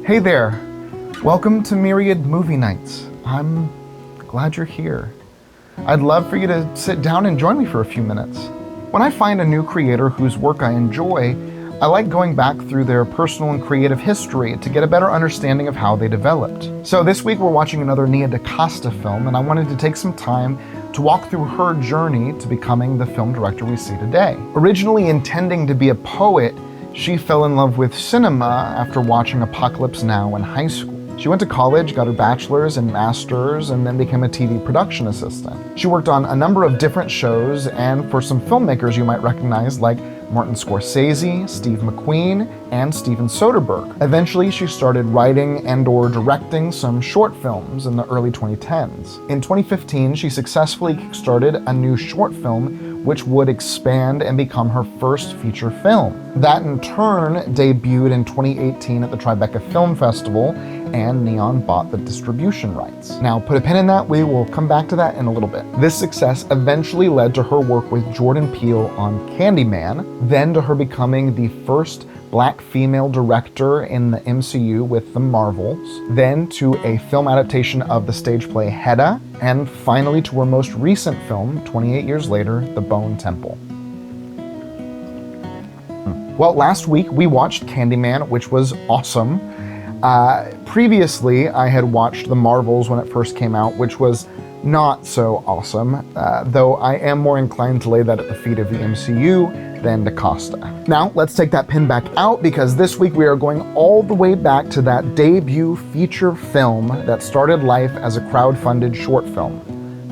Hey there, welcome to Myriad Movie Nights. I'm glad you're here. I'd love for you to sit down and join me for a few minutes. When I find a new creator whose work I enjoy, I like going back through their personal and creative history to get a better understanding of how they developed. So this week we're watching another Nia DaCosta film, and I wanted to take some time to walk through her journey to becoming the film director we see today. Originally intending to be a poet, she fell in love with cinema after watching Apocalypse Now in high school. She went to college, got her bachelor's and master's, and then became a TV production assistant. She worked on a number of different shows and for some filmmakers you might recognize like Martin Scorsese, Steve McQueen, and Steven Soderbergh. Eventually, she started writing and/or directing some short films in the early 2010s. In 2015, she successfully kickstarted a new short film which would expand and become her first feature film. That in turn debuted in 2018 at the Tribeca Film Festival, and Neon bought the distribution rights. Now, put a pin in that, we will come back to that in a little bit. This success eventually led to her work with Jordan Peele on Candyman, then to her becoming the first Black female director in the MCU with The Marvels, then to a film adaptation of the stage play Hedda, and finally to her most recent film, 28 years later, The Bone Temple. Well, last week we watched Candyman, which was awesome. Previously, I had watched The Marvels when it first came out, which was not so awesome, though I am more inclined to lay that at the feet of the MCU than DaCosta. Now, let's take that pin back out because this week we are going all the way back to that debut feature film that started life as a crowd-funded short film,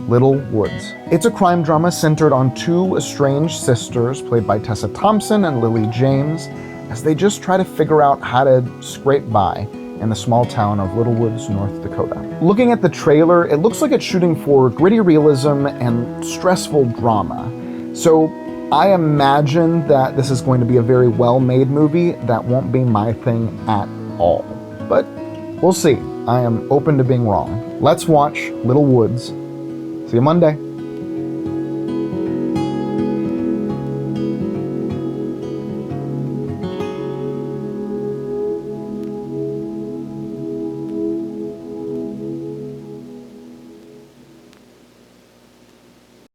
Little Woods. It's a crime drama centered on two estranged sisters played by Tessa Thompson and Lily James as they just try to figure out how to scrape by in the small town of Little Woods, North Dakota. Looking at the trailer, it looks like it's shooting for gritty realism and stressful drama. So I imagine that this is going to be a very well-made movie that won't be my thing at all. But we'll see. I am open to being wrong. Let's watch Little Woods. See you Monday.